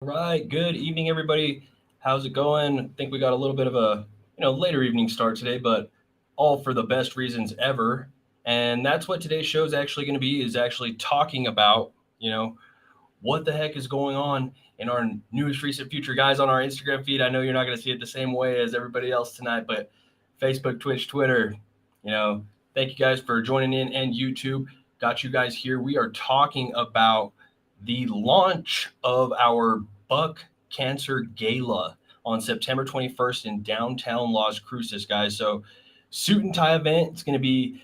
Right. Good evening, everybody. How's it going? I think we got a little bit of a later evening start today, but all for the best reasons ever. And that's what today's show is actually going to be, is actually talking about, what the heck is going on in our newest recent future. Guys, on our Instagram feed, I know you're not going to see it the same way as everybody else tonight, but Facebook, Twitch, Twitter, you know, thank you guys for joining in, and YouTube. Got you guys here. We are talking about the launch of our Buck Cancer Gala on September 21st in downtown Las Cruces, guys. So, suit and tie event. It's going to be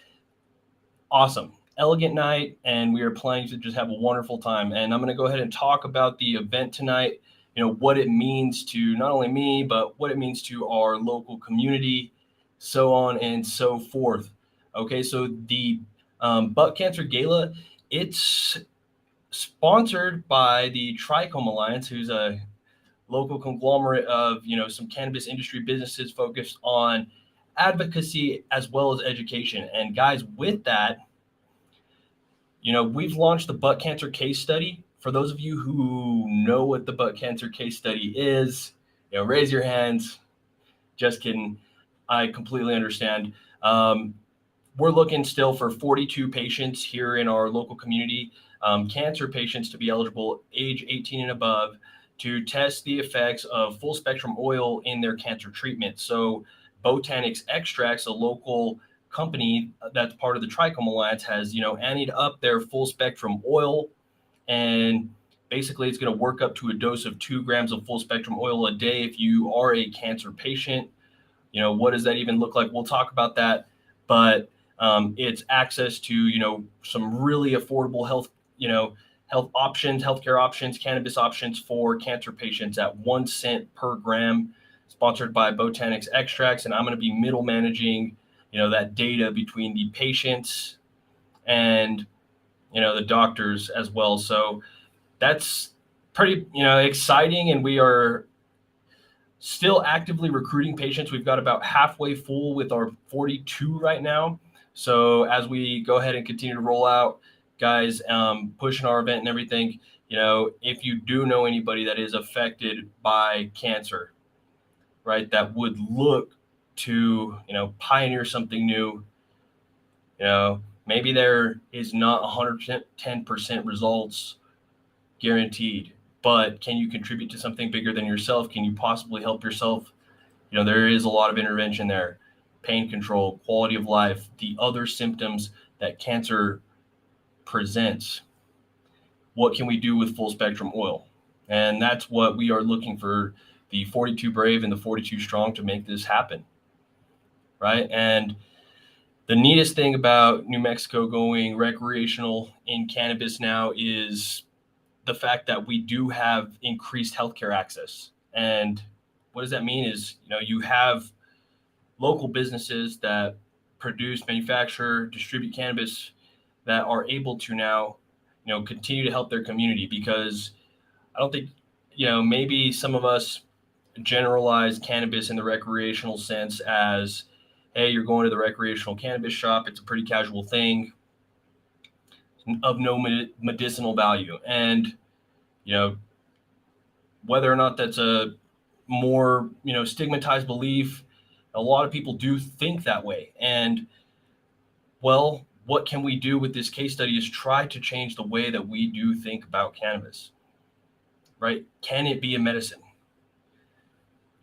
awesome, elegant night, and we are planning to just have a wonderful time. And I'm going to go ahead and talk about the event tonight. What it means to not only me, but what it means to our local community, so on and so forth. Okay, so the Buck Cancer Gala, it's sponsored by the Trichome Alliance, who's a local conglomerate of some cannabis industry businesses focused on advocacy as well as education. And guys, with that, we've launched the Buck Cancer case study. For those of you who know what the Buck Cancer case study is, raise your hands. Just kidding. I completely understand. We're looking still for 42 patients here in our local community, cancer patients to be eligible, age 18 and above, to test the effects of full spectrum oil in their cancer treatment. So Botanics Extracts, a local company that's part of the Trichome Alliance, has, anteed up their full spectrum oil, and basically it's going to work up to a dose of 2 grams of full spectrum oil a day if you are a cancer patient. What does that even look like? We'll talk about that, but it's access to, some really affordable health options, healthcare options, cannabis options for cancer patients at 1 cent per gram, sponsored by Botanics Extracts. And I'm going to be middle managing, that data between the patients and, the doctors as well. So that's pretty, exciting. And we are still actively recruiting patients. We've got about halfway full with our 42 right now. So as we go ahead and continue to roll out, guys, pushing our event and everything, if you do know anybody that is affected by cancer, right, that would look to, pioneer something new, maybe there is not 110% results guaranteed, but can you contribute to something bigger than yourself? Can you possibly help yourself? There is a lot of intervention there: pain control, quality of life, the other symptoms that cancer presents. What can we do with full spectrum oil? And that's what we are looking for, the 42 Brave and the 42 Strong, to make this happen, right? And the neatest thing about New Mexico going recreational in cannabis now is the fact that we do have increased healthcare access. And what does that mean is, you have local businesses that produce, manufacture, distribute cannabis that are able to now, continue to help their community. Because I don't think, maybe some of us generalize cannabis in the recreational sense as, hey, you're going to the recreational cannabis shop, it's a pretty casual thing of no medicinal value. And, whether or not that's a more, stigmatized belief, a lot of people do think that way. And, well, what can we do with this case study is try to change the way that we do think about cannabis, right? Can it be a medicine?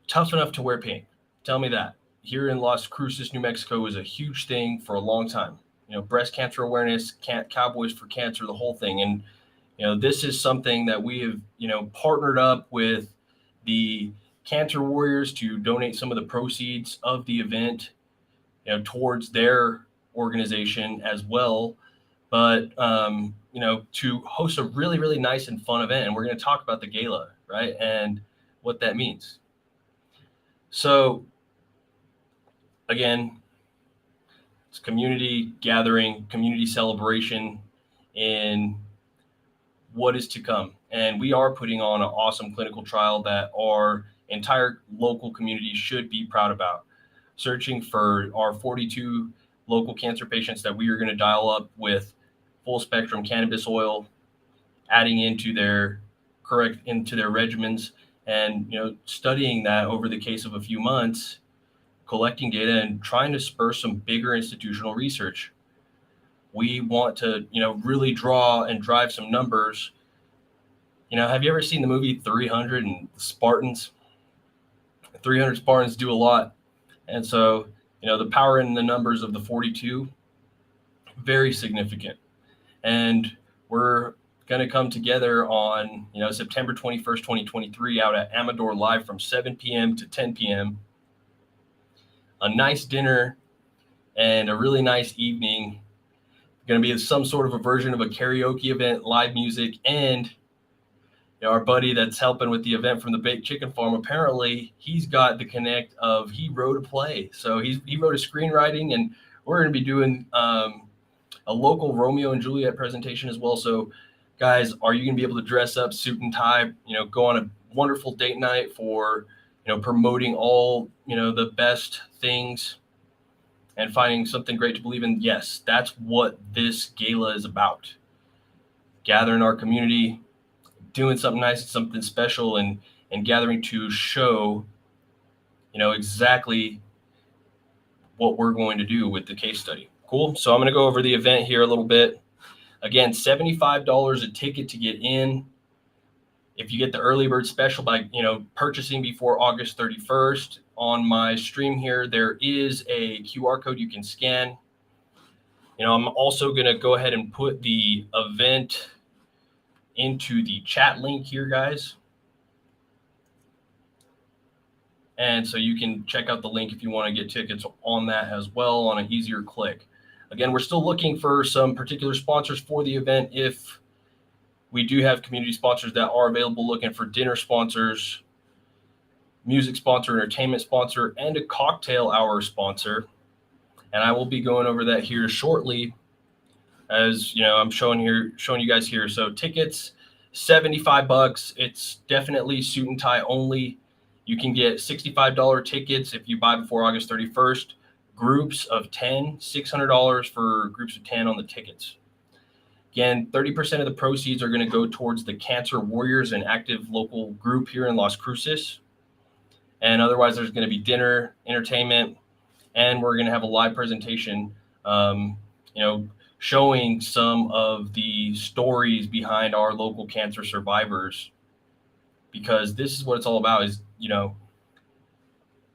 Tough enough to wear pink. Tell me that. Here in Las Cruces, New Mexico, was a huge thing for a long time. Breast cancer awareness, Cowboys for Cancer, the whole thing. And, this is something that we have, partnered up with the Cancer Warriors to donate some of the proceeds of the event, towards their organization as well. But, to host a really, really nice and fun event. And we're going to talk about the gala, right? And what that means. So, again, it's community gathering, community celebration in what is to come. And we are putting on an awesome clinical trial that our entire local community should be proud about. Searching for our 42 local cancer patients that we are going to dial up with full spectrum cannabis oil, adding into their correct into their regimens, and studying that over the case of a few months, collecting data and trying to spur some bigger institutional research. We want to really draw and drive some numbers. Have you ever seen the movie 300 and Spartans? 300 Spartans do a lot. And so, the power in the numbers of the 42, very significant. And we're going to come together on, September 21st, 2023 out at Amador Live from 7 p.m. to 10 p.m. A nice dinner and a really nice evening. Going to be some sort of a version of a karaoke event, live music, and our buddy that's helping with the event from the Baked Chicken Farm, apparently he's got the connect of he wrote a play. So he wrote a screenwriting, and we're going to be doing a local Romeo and Juliet presentation as well. So guys, are you going to be able to dress up, suit and tie, go on a wonderful date night for, promoting all, the best things and finding something great to believe in? Yes, that's what this gala is about. Gathering our community, doing something nice, something special, and gathering to show, exactly what we're going to do with the case study. Cool. So I'm going to go over the event here a little bit. Again, $75 a ticket to get in. If you get the early bird special by, purchasing before August 31st, on my stream here, there is a QR code you can scan. I'm also going to go ahead and put the event into the chat link here, guys. And so you can check out the link if you want to get tickets on that as well on an easier click. Again, we're still looking for some particular sponsors for the event. If we do have community sponsors that are available, looking for dinner sponsors, music sponsor, entertainment sponsor, and a cocktail hour sponsor. And I will be going over that here shortly, as I'm showing you guys here. So tickets, $75. It's definitely suit and tie only. You can get $65 tickets if you buy before August 31st. Groups of 10, $600 for groups of 10 on the tickets. Again, 30% of the proceeds are going to go towards the Cancer Warriors, an active local group here in Las Cruces. And otherwise, there's going to be dinner, entertainment, and we're going to have a live presentation, showing some of the stories behind our local cancer survivors, because this is what it's all about. Is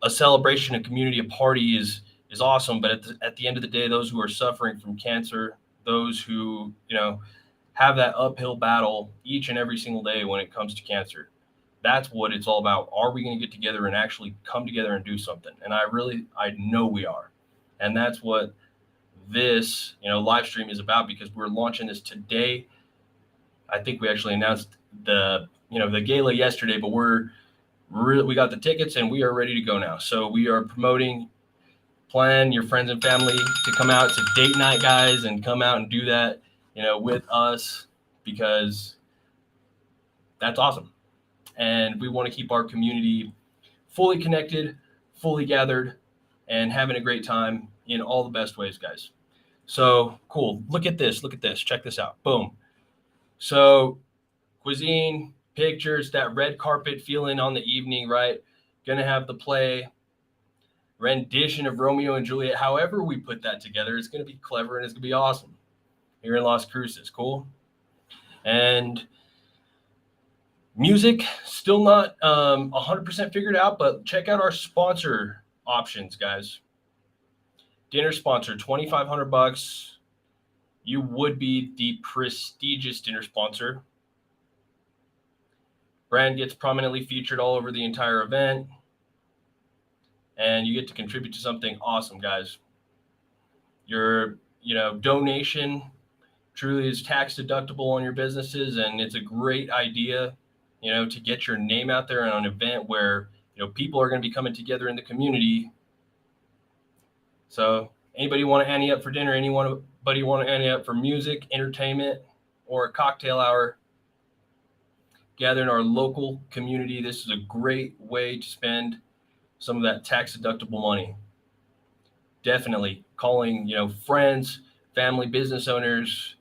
a celebration, a community, a party is awesome, but at the end of the day, those who are suffering from cancer, those who have that uphill battle each and every single day when it comes to cancer, that's what it's all about. Are we going to get together and actually come together and do something? And I know we are, and that's what this live stream is about, because we're launching this today. I think we actually announced the gala yesterday, but we got the tickets and we are ready to go now. So we are promoting. Plan your friends and family to come out. It's a date night, guys, and come out and do that with us, because that's awesome. And we want to keep our community fully connected, fully gathered, and having a great time in all the best ways, guys. So cool. Look at this. Check this out. Boom. So cuisine, pictures, that red carpet feeling on the evening, right? Gonna have the play, rendition of Romeo and Juliet. However we put that together, it's gonna be clever and it's gonna be awesome here in Las Cruces. Cool. And music, still not 100% figured out, but check out our sponsor options, guys. Dinner sponsor, $2,500. You would be the prestigious dinner sponsor. Brand gets prominently featured all over the entire event, and you get to contribute to something awesome, guys. Your donation truly is tax deductible on your businesses, and it's a great idea to get your name out there on an event where people are going to be coming together in the community. So anybody want to ante up for dinner, anybody want to ante up for music, entertainment, or a cocktail hour, gather in our local community. This is a great way to spend some of that tax deductible money. Definitely calling friends, family, business owners,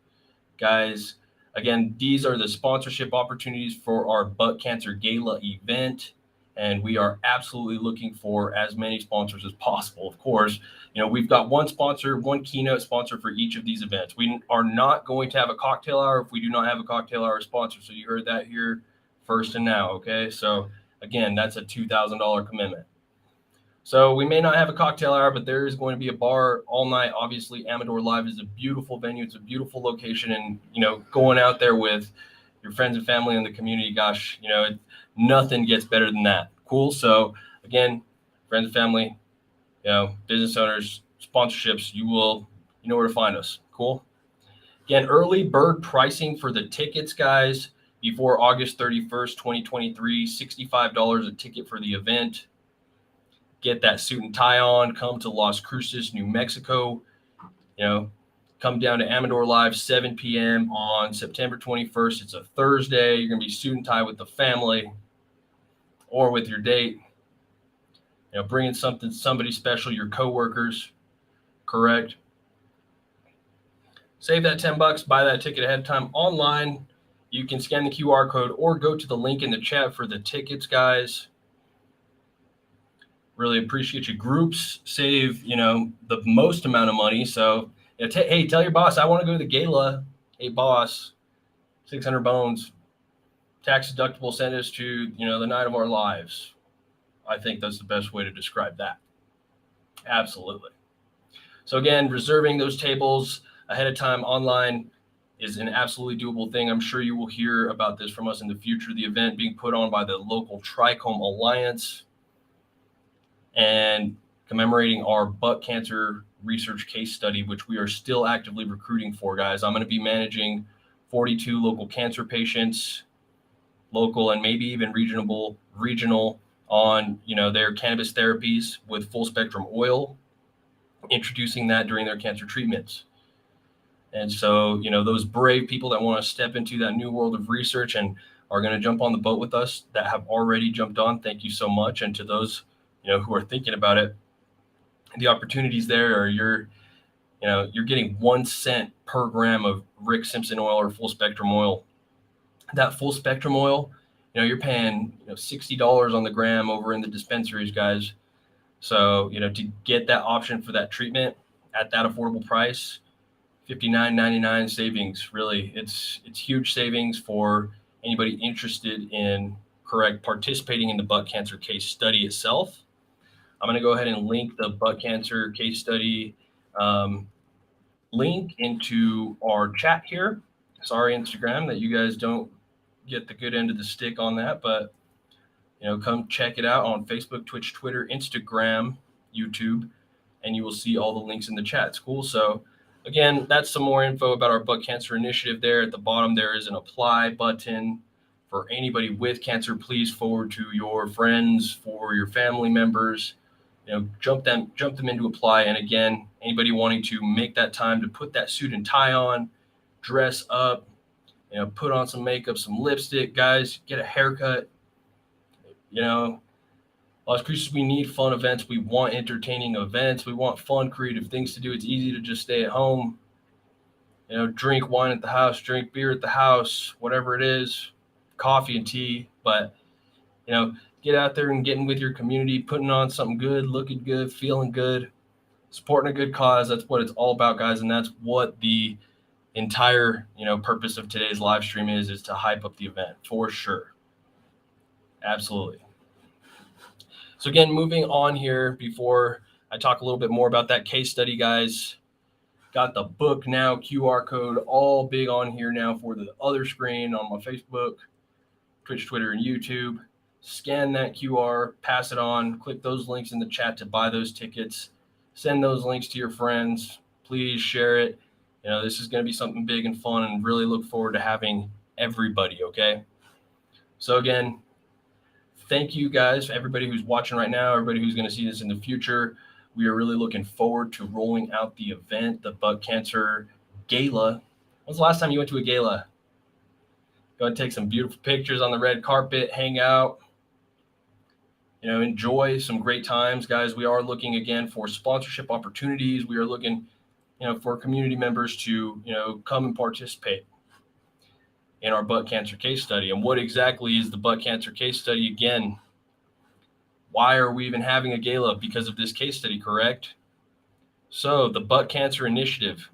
guys. Again, these are the sponsorship opportunities for our Buck Cancer Gala event. And we are absolutely looking for as many sponsors as possible. Of course, we've got one sponsor, one keynote sponsor for each of these events. We are not going to have a cocktail hour if we do not have a cocktail hour sponsor. So you heard that here first and now. Okay. So again, that's a $2,000 commitment. So we may not have a cocktail hour, but there is going to be a bar all night. Obviously, Amador Live is a beautiful venue. It's a beautiful location. And, going out there with your friends and family in the community, gosh, nothing gets better than that. Cool. So again, friends and family, business owners, sponsorships, you know where to find us. Cool. Again, early bird pricing for the tickets, guys, before August 31st, 2023, $65 a ticket for the event. Get that suit and tie on, come to Las Cruces, New Mexico, come down to Amador Live, 7 p.m. on September 21st. It's a Thursday. You're going to be suit and tie with the family or with your date, bringing somebody special, your coworkers, correct? Save that $10, buy that ticket ahead of time online. You can scan the QR code or go to the link in the chat for the tickets, guys. Really appreciate you. Groups save, the most amount of money. So, hey, tell your boss, I want to go to the gala. Hey, boss, 600 bones, tax deductible, send us to, the night of our lives. I think that's the best way to describe that. Absolutely. So again, reserving those tables ahead of time online is an absolutely doable thing. I'm sure you will hear about this from us in the future. The event being put on by the local Trichome Alliance and commemorating our Buck Cancer research case study, which we are still actively recruiting for, guys. I'm going to be managing 42 local cancer patients, local and maybe even regional on, their cannabis therapies with full spectrum oil, introducing that during their cancer treatments. And so, those brave people that want to step into that new world of research and are going to jump on the boat with us that have already jumped on, thank you so much. And to those, who are thinking about it, the opportunities there are you're getting 1 cent per gram of Rick Simpson oil or full spectrum oil. That full spectrum oil, you're paying $60 on the gram over in the dispensaries, guys. So, to get that option for that treatment at that affordable price, $59.99 savings. Really, it's huge savings for anybody interested in participating in the Buck Cancer case study itself. I'm going to go ahead and link the Buck Cancer case study link into our chat here. Sorry, Instagram, that you guys don't get the good end of the stick on that, but come check it out on Facebook, Twitch, Twitter, Instagram, YouTube, and you will see all the links in the chat. It's cool. So again, that's some more info about our Buck Cancer initiative there. At the bottom, there is an apply button for anybody with cancer. Please forward to your friends, for your family members, jump them into apply. And again, anybody wanting to make that time to put that suit and tie on, dress up, put on some makeup, some lipstick, guys, get a haircut. Las Cruces, we need fun events. We want entertaining events. We want fun, creative things to do. It's easy to just stay at home, drink wine at the house, drink beer at the house, whatever it is, coffee and tea. But, get out there and getting with your community, putting on something good, looking good, feeling good, supporting a good cause. That's what it's all about, guys. And that's what the entire, purpose of today's live stream is to hype up the event for sure. Absolutely. So again, moving on here before I talk a little bit more about that case study, guys, got the book now QR code all big on here now for the other screen on my Facebook, Twitch, Twitter, and YouTube. Scan that QR, pass it on, click those links in the chat to buy those tickets, send those links to your friends. Please share it. This is going to be something big and fun, and really look forward to having everybody. Okay. So again, thank you guys, everybody who's watching right now, everybody who's going to see this in the future. We are really looking forward to rolling out the event, the Buck Cancer Gala. When's the last time you went to a gala? Go and take some beautiful pictures on the red carpet, hang out, enjoy some great times, guys. We are looking again for sponsorship opportunities. We are looking, for community members to, come and participate. in our butt cancer case study. And what exactly is the butt cancer case study? Again, why are we even having a gala? Because of this case study, correct? So the Butt Cancer Initiative,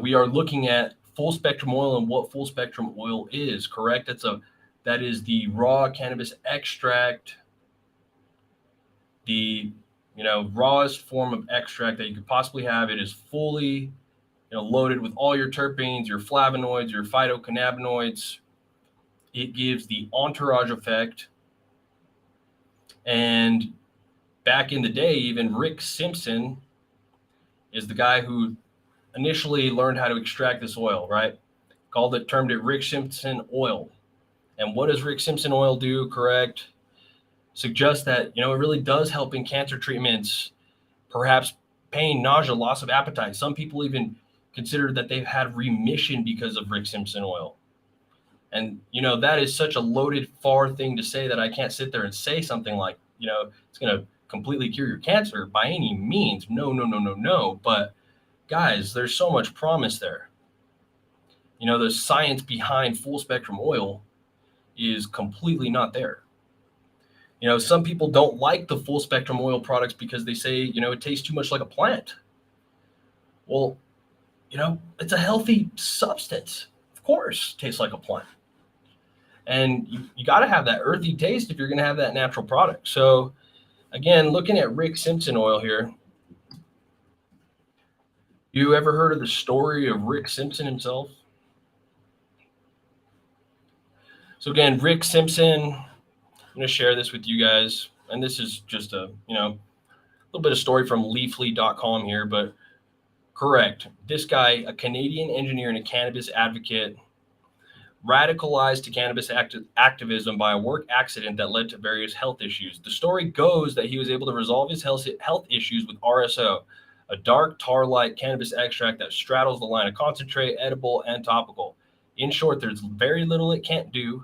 we are looking at full spectrum oil and what full spectrum oil is, correct? That is the raw cannabis extract, the rawest form of extract that you could possibly have. It is fully loaded with all your terpenes, your flavonoids, your phytocannabinoids. It gives the entourage effect. And back in the day, even Rick Simpson is the guy who initially learned how to extract this oil, right? Termed it Rick Simpson oil. And what does Rick Simpson oil do, correct? Suggests that, it really does help in cancer treatments, perhaps pain, nausea, loss of appetite. Some people even consider that they've had remission because of Rick Simpson oil. And, that is such a loaded, far thing to say that I can't sit there and say something like, it's going to completely cure your cancer by any means. No. But guys, there's so much promise there. The science behind full spectrum oil is completely not there. Some people don't like the full spectrum oil products because they say, it tastes too much like a plant. Well, it's a healthy substance. Of course, it tastes like a plant. And you got to have that earthy taste if you're going to have that natural product. So again, looking at Rick Simpson oil here, you ever heard of the story of Rick Simpson himself? So again, Rick Simpson, I'm going to share this with you guys. And this is just a little bit of story from leafly.com here, but correct. This guy, a Canadian engineer and a cannabis advocate, radicalized to cannabis activism by a work accident that led to various health issues. The story goes that he was able to resolve his health issues with RSO, a dark tar-like cannabis extract that straddles the line of concentrate, edible, and topical. In short, there's very little it can't do,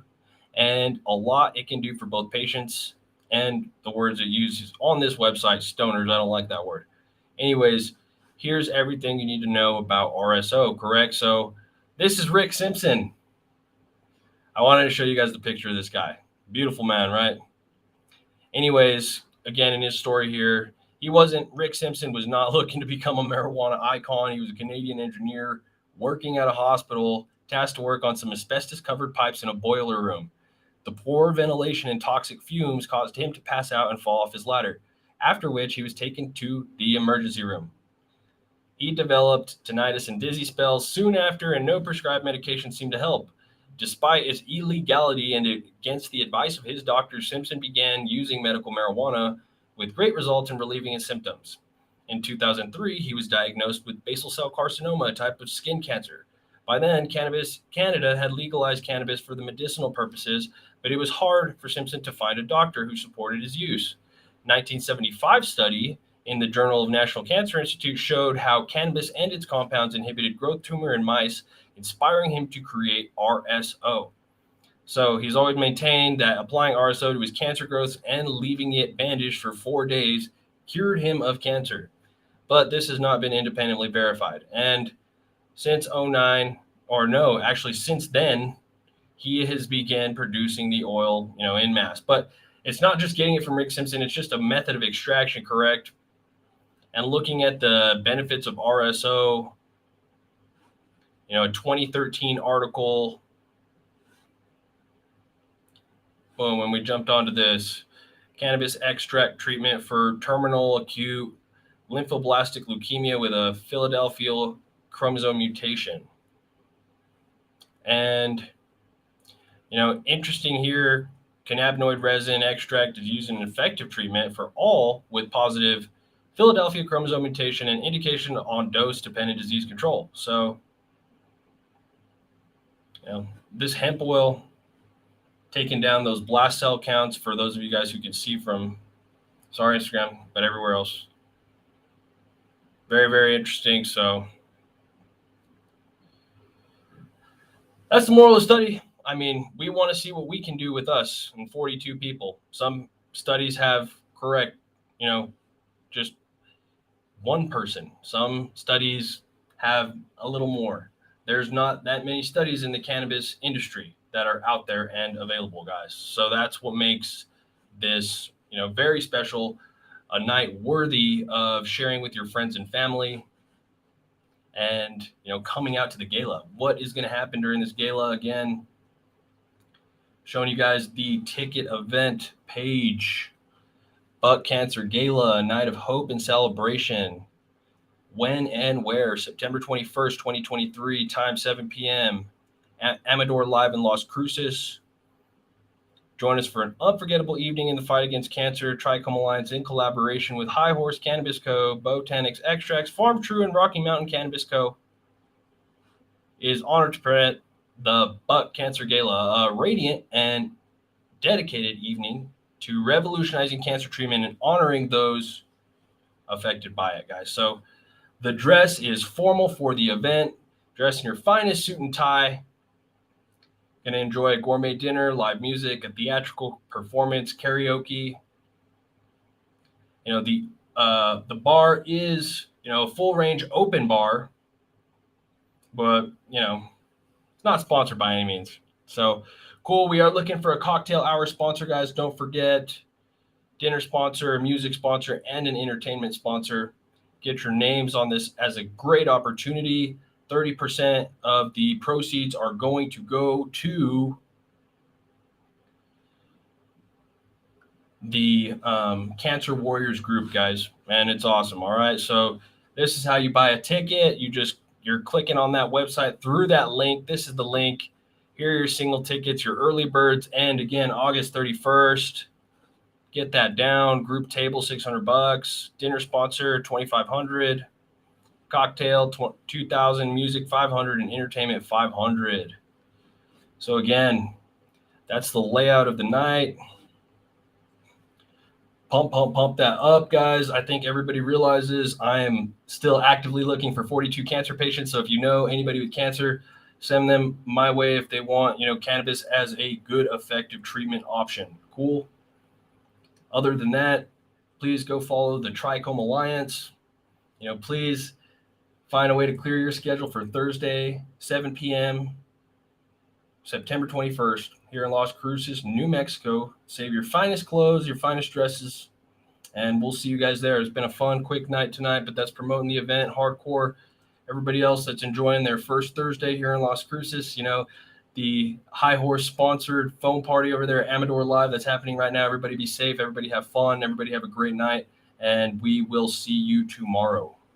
and a lot it can do for both patients and the words it uses on this website, stoners. I don't like that word. Anyways, here's everything you need to know about RSO, correct? So this is Rick Simpson. I wanted to show you guys the picture of this guy. Beautiful man, right? Anyways, again, in his story here, Rick Simpson was not looking to become a marijuana icon. He was a Canadian engineer working at a hospital, tasked to work on some asbestos-covered pipes in a boiler room. The poor ventilation and toxic fumes caused him to pass out and fall off his ladder, after which he was taken to the emergency room. He developed tinnitus and dizzy spells soon after, and no prescribed medication seemed to help. Despite its illegality and against the advice of his doctor, Simpson began using medical marijuana with great results in relieving his symptoms. In 2003, he was diagnosed with basal cell carcinoma, a type of skin cancer. By then, Canada had legalized cannabis for the medicinal purposes, but it was hard for Simpson to find a doctor who supported his use. 1975 study in the Journal of National Cancer Institute showed how cannabis and its compounds inhibited growth tumor in mice, inspiring him to create RSO. So he's always maintained that applying RSO to his cancer growth and leaving it bandaged for 4 days cured him of cancer. But this has not been independently verified. And since since then, he has began producing the oil, in mass. But it's not just getting it from Rick Simpson. It's just a method of extraction, correct? And looking at the benefits of RSO, a 2013 article. Boom, when we jumped onto this, cannabis extract treatment for terminal acute lymphoblastic leukemia with a Philadelphia chromosome mutation. And, interesting here, cannabinoid resin extract is used in an effective treatment for all with positive Philadelphia chromosome mutation and indication on dose-dependent disease control. So, this hemp oil taking down those blast cell counts for those of you guys who can see from, sorry, Instagram, but everywhere else. Very, very interesting. So that's the moral of the study. I mean, we want to see what we can do with us and 42 people. Some studies have correct, just one person. Some studies have a little more. there's not that many studies in the cannabis industry that are out there and available, guys. So that's what makes this, very special, a night worthy of sharing with your friends and family, and coming out to the gala. What is going to happen during this gala? Again, showing you guys the ticket event page. Buck Cancer Gala, a night of hope and celebration. When and where? September 21st, 2023, time 7 p.m. at Amador Live in Las Cruces. Join us for an unforgettable evening in the fight against cancer. Trichome Alliance, in collaboration with High Horse Cannabis Co., Botanics Extracts, Pharmtrue, and Rocky Mountain Cannabis Co., is honored to present the Buck Cancer Gala, a radiant and dedicated evening to revolutionizing cancer treatment and honoring those affected by it, guys. So the dress is formal for the event. Dress in your finest suit and tie. Going to enjoy a gourmet dinner, live music, a theatrical performance, karaoke. The bar is, a full range open bar, but, it's not sponsored by any means. So cool. We are looking for a cocktail hour sponsor, guys. Don't forget, dinner sponsor, a music sponsor, and an entertainment sponsor. Get your names on this as a great opportunity. 30% of the proceeds are going to go to the Cancer Warriors group, guys. And it's awesome. All right. So this is how you buy a ticket. You're clicking on that website through that link. This is the link. Here are your single tickets, your early birds. And again, August 31st. Get that down. Group table, $600. Dinner sponsor, $2,500. Cocktail, $2,000. Music, $500. And entertainment, $500. So again, that's the layout of the night. Pump that up, guys. I think everybody realizes I am still actively looking for 42 cancer patients. So if you know anybody with cancer, send them my way if they want, cannabis as a good, effective treatment option. Cool. Other than that, please go follow the Trichome Alliance. Please find a way to clear your schedule for Thursday, 7 p.m., September 21st, here in Las Cruces, New Mexico. Save your finest clothes, your finest dresses, and we'll see you guys there. It's been a fun, quick night tonight, but that's promoting the event hardcore. Everybody else that's enjoying their first Thursday here in Las Cruces, the High Horse sponsored phone party over there at Amador Live that's happening right now. Everybody be safe. Everybody have fun. Everybody have a great night. And we will see you tomorrow.